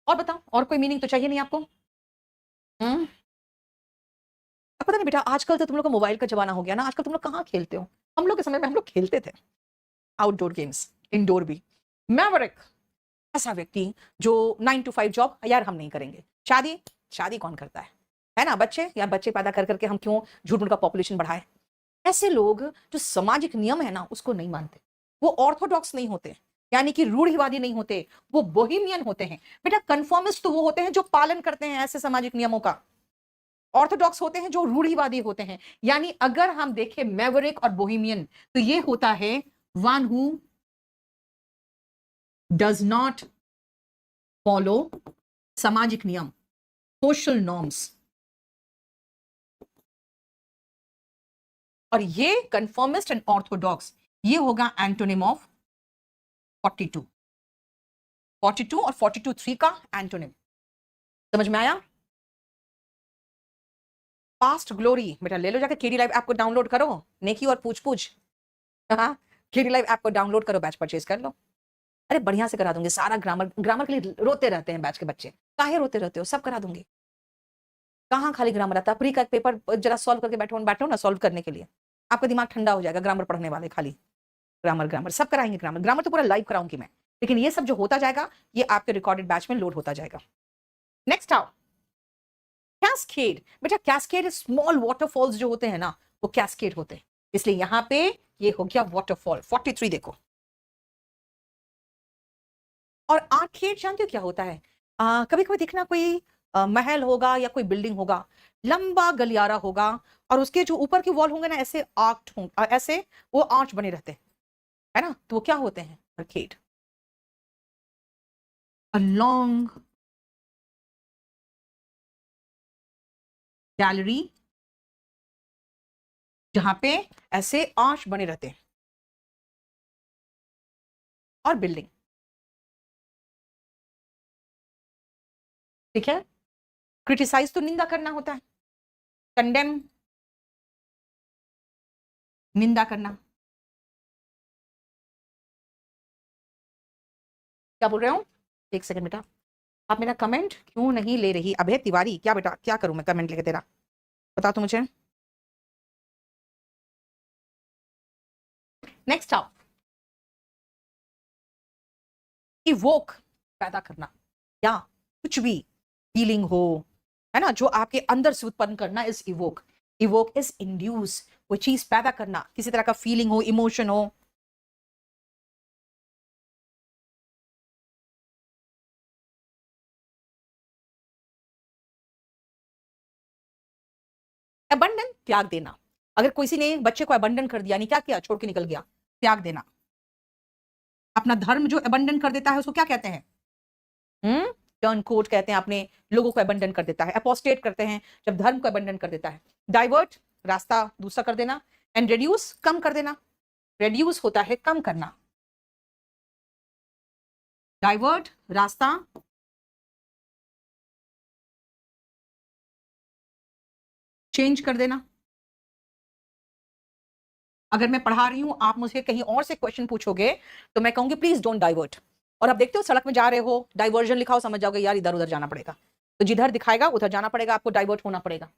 और बताओ, और कोई मीनिंग तो चाहिए नहीं आपको? हम्म, अब पता नहीं बेटा, आजकल तो तुम लोग का मोबाइल का जमाना हो गया ना, आजकल तुम लोग कहाँ खेलते हो? हम लोग के समय में हम लोग खेलते थे आउटडोर गेम्स, इंडोर भी। मैवरिक, ऐसा व्यक्ति जो 9 to 5 जॉब, यार हम नहीं करेंगे। शादी, शादी कौन करता है ना। बच्चे, या बच्चे पैदा कर करके हम क्यों झूठ मूठ का पॉपुलेशन बढ़ाए। ऐसे लोग जो सामाजिक नियम है ना उसको नहीं मानते, वो ऑर्थोडॉक्स नहीं होते, यानी कि रूढ़िवादी नहीं होते, वो बोहेमियन होते हैं। बेटा कंफर्मिस्ट तो वो होते हैं जो पालन करते हैं ऐसे सामाजिक नियमों का, ऑर्थोडॉक्स होते हैं जो रूढ़िवादी होते हैं। यानी अगर हम देखें मैवरिक और बोहेमियन, तो ये होता है one who does not follow सामाजिक नियम, सोशल नॉर्म्स। और ये कंफर्मिस्ट एंड ऑर्थोडॉक्स, ये होगा एंटोनिम ऑफ 42। 42 और 42(3) का एंटोनिम। समझ में आया? पास्ट ग्लोरी बेटा ले लो जाके, केडी लाइव ऐप को डाउनलोड करो, नेकी और पूछ पूछ। हाँ, केडी लाइव ऐप को डाउनलोड करो, बैच परचेज कर लो। अरे बढ़िया से करा दूंगी सारा ग्रामर। ग्रामर के लिए रोते रहते हैं बैच के बच्चे, काहे रोते रहते हो? सब करा दूंगी। कहाँ खाली ग्रामर आता? प्री का पेपर जरा सॉल्व करके बैठो ना, सॉल्व करने के लिए आपका दिमाग ठंडा हो जाएगा। ग्रामर पढ़ने वाले खाली ग्रामर ग्रामर सब कराएंगे। ग्रामर ग्रामर तो पूरा लाइव कराऊंगी मैं, लेकिन ये सब जो होता जाएगा ये आपके रिकॉर्डेड बैच में लोड होता जाएगा। नेक्स्ट आओ, कैस्केड। बेटा कैस्केड स्मॉल वाटरफॉल्स जो होते हैं ना, वो कैस्केड होते हैं, इसलिए यहां पे ये हो गया वाटरफॉल। 43 देखो। और आर्केड जानते हो क्या होता है? कभी कभी देखना कोई महल होगा या कोई बिल्डिंग होगा, लंबा गलियारा होगा, और उसके जो ऊपर के वॉल होंगे ना ऐसे आर्क्ड होंगे, ऐसे वो आर्च बने रहते हैं, है ना? तो वो क्या होते हैं? आर्केड। A long गैलरी जहां पे ऐसे आर्च बने रहते हैं, और बिल्डिंग। ठीक है? क्रिटिसाइज तो निंदा करना होता है, कंडेम निंदा करना। क्या बोल रहे हो? एक सेकंड बेटा, आप मेरा कमेंट क्यों नहीं ले रही? अभय तिवारी, क्या बेटा क्या करूं मैं कमेंट लेके तेरा? बता तो मुझे। नेक्स्ट आओ, इवोक पैदा करना, या कुछ भी फीलिंग हो, है ना, जो आपके अंदर से उत्पन्न करना is evoke. Evoke is induce, कोई चीज पैदा करना, किसी तरह का फीलिंग हो, इमोशन हो। अबंडन त्याग देना। अगर किसी ने बच्चे को अबंडन कर दिया, नहीं क्या किया, छोड़ के निकल गया, त्याग देना। अपना धर्म जो अबंडन कर देता है उसको क्या कहते हैं? टर्न कोट कहते हैं। अपने लोगों को अबंडन कर देता है। अपोस्टेट करते हैं जब धर्म को अबंडन कर देता है। डाइवर्ट रास्ता दूसरा कर देना, एंड रेड्यूस कम कर देना। रेड्यूस होता है कम करना, डाइवर्ट रास्ता चेंज कर देना। अगर मैं पढ़ा रही हूं, आप मुझे कहीं और से क्वेश्चन पूछोगे तो मैं कहूंगी प्लीज डोंट डाइवर्ट। और अब देखते हो सड़क में जा रहे हो, डाइवर्जन लिखा हो, समझ जाओगे यार इधर उधर जाना पड़ेगा, तो जिधर दिखाएगा उधर जाना पड़ेगा, आपको डाइवर्ट होना पड़ेगा।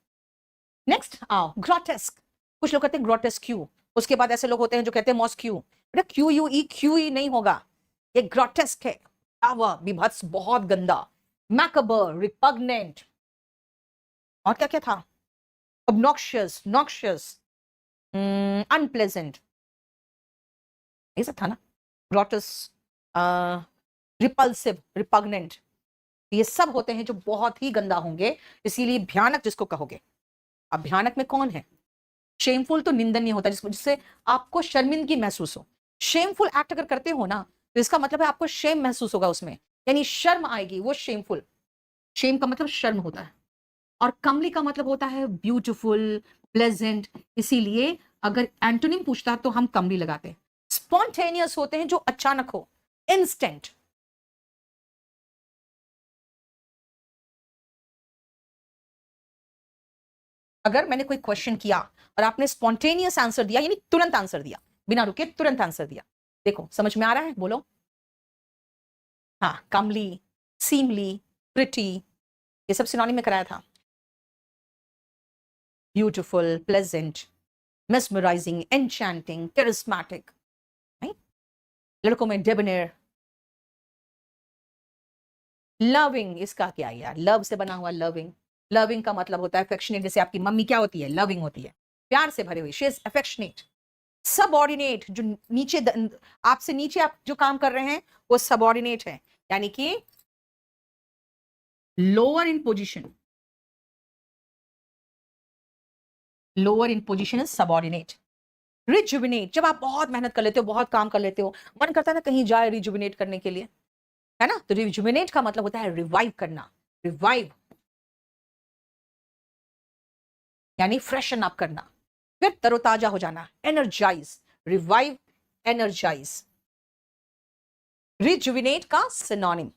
नेक्स्ट आओ, ग्रोटेस्क। कुछ लोग कहते हैं ग्रोटेस्क क्यू, उसके बाद ऐसे लोग होते हैं जो कहते हैं मॉस्क्यू। बेटा क्यू ई नहीं होगा, ये ग्रोटेस्क है। विभत्स, बहुत गंदा। मैकबर, रिपग्नेंट, और क्या क्या था? obnoxious, noxious, अनप्लेजेंट, ये सब था ना। ग्रोटस, रिपल्सिव, रिपग्नेंट, ये सब होते हैं जो बहुत ही गंदा होंगे, इसीलिए भयानक जिसको कहोगे। अब भयानक में कौन है? शेमफुल तो निंदनीय होता है, जिससे आपको शर्मिंदगी महसूस हो। शेमफुल एक्ट अगर करते हो ना, तो इसका मतलब है आपको शेम महसूस होगा उसमें, यानी शर्म आएगी, वो शेमफुल। शेम का मतलब शर्म होता है, और कमली का मतलब होता है ब्यूटीफुल, प्लेजेंट। इसीलिए अगर एंटोनिम पूछता तो हम कमली लगाते हैं। स्पॉन्टेनियस होते हैं जो अचानक हो, इंस्टेंट। अगर मैंने कोई क्वेश्चन किया और आपने स्पॉन्टेनियस आंसर दिया, यानी तुरंत आंसर दिया, बिना रुके तुरंत आंसर दिया, देखो समझ में आ रहा है? बोलो। हाँ, कमली, सीमली, प्रिटी, ये सब सिनोनिम में कराया था। Beautiful, pleasant, mesmerizing, enchanting, charismatic, right? लड़कों में डेबनेर, लविंग, इसका क्या यार, लव से बना हुआ लविंग। लविंग का मतलब होता है अफेक्शनेट, जैसे आपकी मम्मी क्या होती है? लविंग होती है, प्यार से भरे हुई, शी इज अफेक्शनेट। सबऑर्डिनेट, जो नीचे आपसे नीचे आप जो काम कर रहे हैं वो सबऑर्डिनेट है, यानी कि lower in position. Lower in position is subordinate. Rejuvenate, जब आप बहुत मेहनत कर लेते हो, बहुत काम कर लेते हो, मन करता है ना कहीं जाए रिजुविनेट करने के लिए, है ना? तो रिजुविनेट का मतलब होता है रिवाइव करना। रिवाइव यानी फ्रेशन अप करना, फिर तरोताजा हो जाना। Energize, revive, energize. रिजुविनेट का सिनोनिम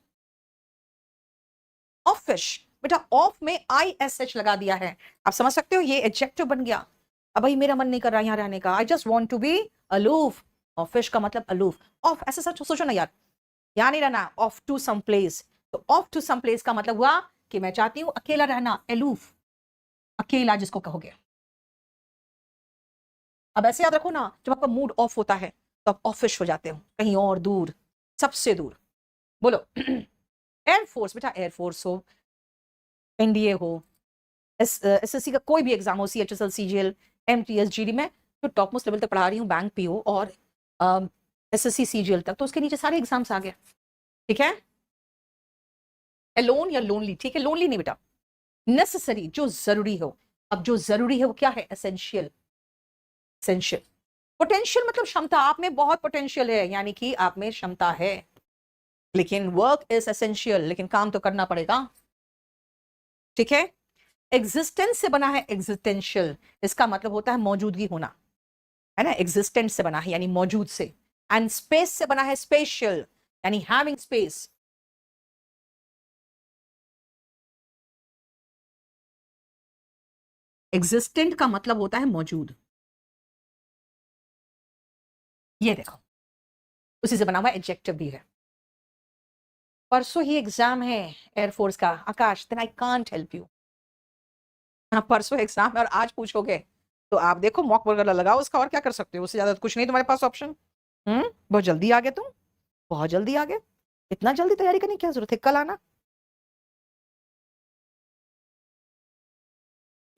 ऑफिश। बेटा ऑफ में ISH लगा दिया है, आप समझ सकते हो, ये एडजेक्टिव बन गया। अब भाई मेरा मन नहीं कर रहा यहां रहने का, I just want to be aloof. Offish का मतलब अलूफ। ऑफ ऐसे सच सोचो ना यार, यहां नहीं रहना, ऑफ टू सम प्लेस। तो ऑफ टू सम प्लेस का मतलब हुआ कि मैं चाहती हूं अकेला रहना, अलूफ, अकेला जिसको कहोगे। अब ऐसे याद रखो ना, जब आपका मूड ऑफ होता है तो आप ऑफिश हो जाते हो, कहीं और दूर, सबसे दूर। बोलो एयरफोर्स, बेटा एयरफोर्स हो, NDA हो, SSC का कोई भी एग्जाम हो, CHSL, CGL, MTS, GD में जो टॉप मोस्ट लेवल तक पढ़ा रही हूँ, बैंक PO और SSC CGL तक, तो उसके नीचे सारे एग्जाम्स आ गए। ठीक है, एलोन या लोनली, ठीक है, लोनली नहीं बेटा, नेसेसरी, जो जरूरी हो। अब जो जरूरी है वो क्या है? एसेंशियल। एसेंशियल। पोटेंशियल मतलब क्षमता, आप में बहुत पोटेंशियल है, यानी कि आप में क्षमता है, लेकिन वर्क इज एसेंशियल, लेकिन काम तो करना पड़ेगा। ठीक है, एग्जिस्टेंस से बना है एग्जिस्टेंशियल, इसका मतलब होता है मौजूदगी होना, है ना? एग्जिस्टेंस से बना है यानी मौजूद से। एंड स्पेस से बना है स्पेशियल, यानी हैविंग स्पेस। एग्जिस्टेंट का मतलब होता है मौजूद, ये देखो, उसी से बना हुआ एडजेक्टिव भी है। परसों ही एग्जाम है एयरफोर्स का आकाश, then I can't help you. परसों एग्जाम है और आज पूछोगे तो आप देखो मॉक वगैरह लगाओ उसका, और क्या कर सकते हो, उससे ज्यादा कुछ नहीं तुम्हारे पास ऑप्शन। बहुत जल्दी आ गए तुम, बहुत जल्दी आ गए, इतना जल्दी तैयारी करने की क्या जरूरत है, कल आना।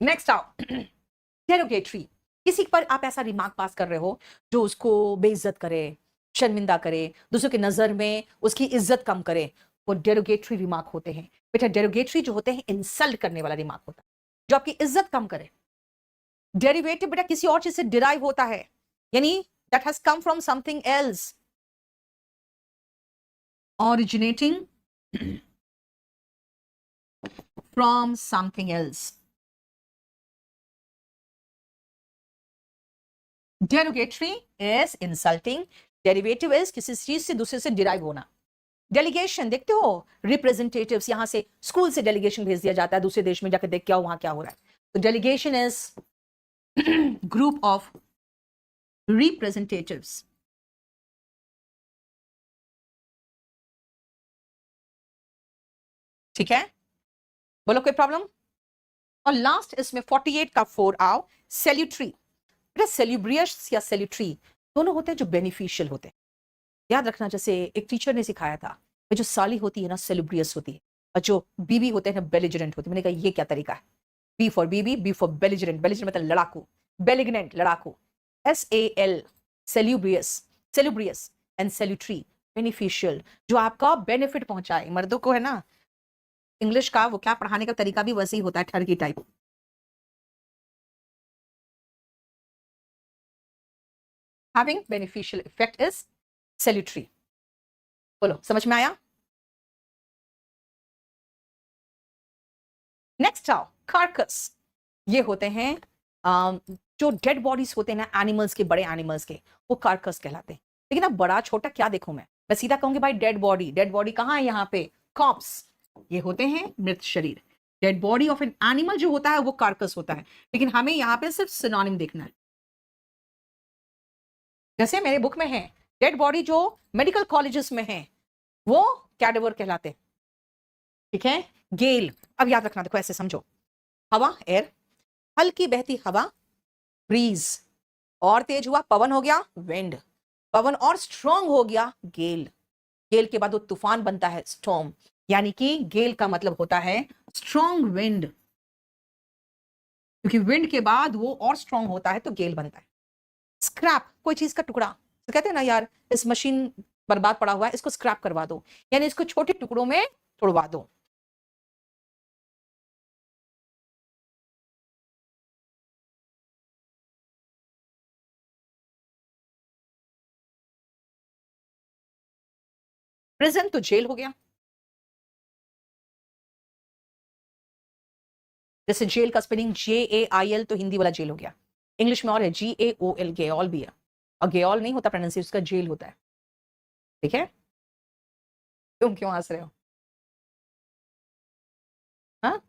नेक्स्ट आओ डेरोगेटरी, किसी पर आप ऐसा रिमार्क पास कर रहे हो जो उसको बेइज्जत करे, शर्मिंदा करे, दूसरों की नजर में उसकी इज्जत कम करे, वो डेरोगेटरी रिमार्क होते हैं। बेटा डेरोगेटरी जो होते हैं इंसल्ट करने वाला रिमार्क होता है, जो आपकी इज्जत कम करे। डेरिवेटिव बेटा किसी और चीज से डिराइव होता है, यानी that has come from something else, originating from something else. Derogatory is insulting, derivative is किसी चीज से दूसरे से डिराइव होना। डेलीगेशन देखते हो, रिप्रेजेंटेटिव्स, यहां से स्कूल से डेलीगेशन भेज दिया जाता है दूसरे देश में, जाकर देख के आओ वहां क्या हो रहा है। तो delegation is group of representatives. ठीक है, बोलो कोई प्रॉब्लम? और लास्ट इसमें 48 का 4 आओ, सेल्यूटरी। बेटा सेल्यूब्रियस या सेल्यूटरी दोनों होते हैं जो बेनिफिशियल होते हैं, याद रखना। जैसे एक टीचर ने सिखाया था, जो साली होती है ना सेल्यूब्रियस होती है, और जो बीबी होते हैं ना बेलिजरेंट होती है। मैंने कहा ये क्या तरीका है? बी फॉर बीबी, बी फॉर बेलिजरेंट, बेलिजरेंट मतलब लड़ाकू, बेलिग्नेंट लड़ाकू। SAL salubrious, salubrious and salutary beneficial, जो आपका बेनिफिट पहुंचाए। मर्दों को है ना इंग्लिश का वो क्या पढ़ाने का तरीका भी वैसे ही होता है, ठरकी type. Having beneficial effect is salutary. बोलो समझ में आया? नेक्स्ट आओ कार्कस, ये होते हैं जो डेड बॉडीज होते हैं ना एनिमल्स के, बड़े एनिमल्स के, वो कार्कस कहलाते हैं। लेकिन अब बड़ा छोटा क्या देखूं मैं सीधा कहूंगी भाई डेड बॉडी। डेड बॉडी कहाँ है? यहाँ पे कॉप्स, ये होते हैं मृत शरीर। Dead body of an animal जो होता है वो कार्कस होता है, लेकिन हमें यहाँ पे सिर्फ सिनोनिम देखना है। जैसे मेरे बुक में है, डेड बॉडी जो मेडिकल कॉलेजेस में है वो कैडेवर कहलाते हैं। ठीक है, गेल, अब याद रखना, देखो ऐसे समझो, हवा एयर, हल्की बहती हवा ब्रीज, और तेज हुआ पवन हो गया विंड, पवन और स्ट्रॉन्ग हो गया गेल, गेल के बाद वो तूफान बनता है स्टॉर्म, यानी कि गेल का मतलब होता है स्ट्रॉन्ग विंड, क्योंकि विंड के बाद वो और स्ट्रॉन्ग होता है तो गेल बनता है। स्क्रैप, कोई चीज का टुकड़ा, तो कहते हैं ना यार इस मशीन बर्बाद पड़ा हुआ है, इसको स्क्रैप करवा दो, यानी इसको छोटे टुकड़ों में तोड़वा दो। प्रिजन तो जेल हो गया, जैसे जेल का स्पेलिंग JAIL तो हिंदी वाला जेल हो गया, इंग्लिश में और है GAOL, गेओल भी है, और गेओल नहीं होता प्रोनाउंसिएशन, उसका जेल होता है। ठीक है, तुम क्यों हंस रहे हो? हाँ,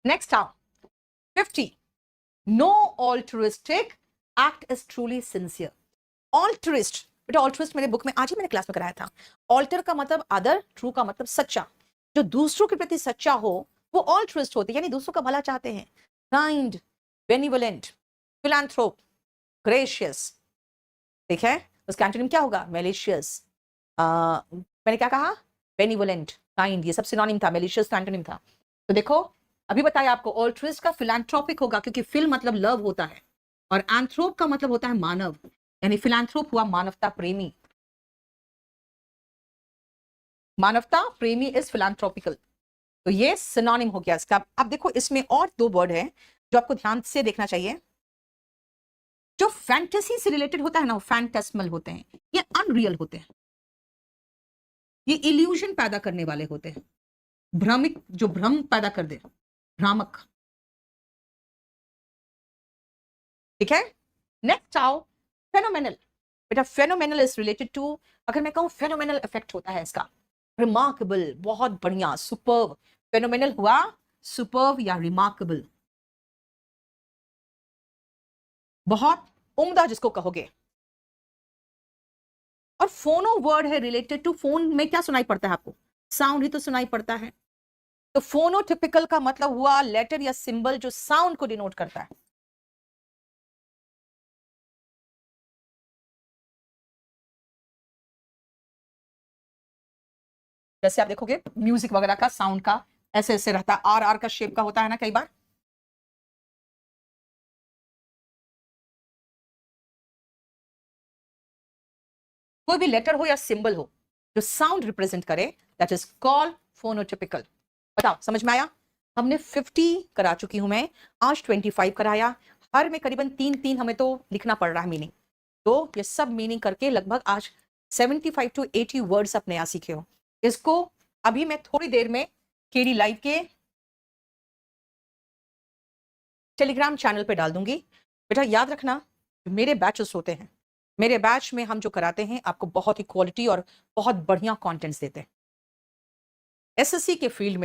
नेक्स्ट आओ 50, no altruistic act is truly sincere. Altruist, बेटा ऑल्ट्रिस्ट मेरे बुक में आज ही मैंने क्लास में कराया था। ऑल्टर का मतलब अदर, ट्रू का मतलब सच्चा। जो दूसरों के प्रति सच्चा हो वो ऑल्ट्रिस्ट होते हैं, यानी दूसरों का भला चाहते हैं। Kind, benevolent, philanthrope, gracious. ठीक है, उसका एंटोनिम क्या होगा? मैलिशियस। मैंने क्या कहा? बेनिवोलेंट, काइंड, ये सब सिनोनिम था, मैलिशियस का एंटोनिम था। तो देखो अभी बताया आपको, ऑल्ट्रिस्ट का फिलैंथ्रोपिक होगा, क्योंकि फिल मतलब लव होता है और एंथ्रोप का मतलब होता है मानव, यानी फिलैंथ्रोप हुआ मानवता प्रेमी। मानवता प्रेमी इज फिलैंथ्रोपिकल, तो ये सिनोनिम हो गया इसका। अब देखो इसमें और दो वर्ड है जो आपको ध्यान से देखना चाहिए। जो फैंटेसी से रिलेटेड होता है ना, वो फैंटेस्मल होते हैं, ये अनरियल होते हैं, ये इल्यूजन पैदा करने वाले होते हैं, भ्रमिक, जो भ्रम पैदा कर दे, भ्रामक। ठीक है, नेक्स्ट आओ फेनोमेनल। बेटा फेनोमेनल इज रिलेटेड टू, अगर मैं कहूं फेनोमेनल इफेक्ट होता है इसका, रिमार्केबल, बहुत बढ़िया, सुपर्ब। फेनोमेनल हुआ सुपर्ब या रिमार्केबल, बहुत उम्दा जिसको कहोगे। और फोनो वर्ड है रिलेटेड टू, फोन में क्या सुनाई पड़ता है आपको? साउंड ही तो सुनाई पड़ता है। तो फोनोटिपिकल का मतलब हुआ लेटर या सिंबल जो साउंड को डिनोट करता है। जैसे आप देखोगे म्यूजिक वगैरह का साउंड का ऐसे ऐसे रहता है, आर का शेप का होता है ना कई बार। कोई भी लेटर हो या सिंबल हो जो साउंड रिप्रेजेंट करे, दैट इज कॉल्ड फोनोटिपिकल। बताओ समझ में आया? हमने 50 करा चुकी हूं मैं, आज 25 कराया। हर में करीबन 3-3 हमें तो लिखना पड़ रहा है मीनिंग। तो ये सब मीनिंग करके लगभग आज 75 to 80 वर्ड्स आप नया सीखे हो। इसको अभी मैं थोड़ी देर में केडी लाइव के टेलीग्राम चैनल पे डाल दूंगी। बेटा याद रखना, मेरे बैचेस होते हैं, मेरे बैच में हम जो कराते हैं आपको बहुत ही क्वालिटी और बहुत बढ़िया कंटेंट्स देते हैं। एसएससी के फील्ड में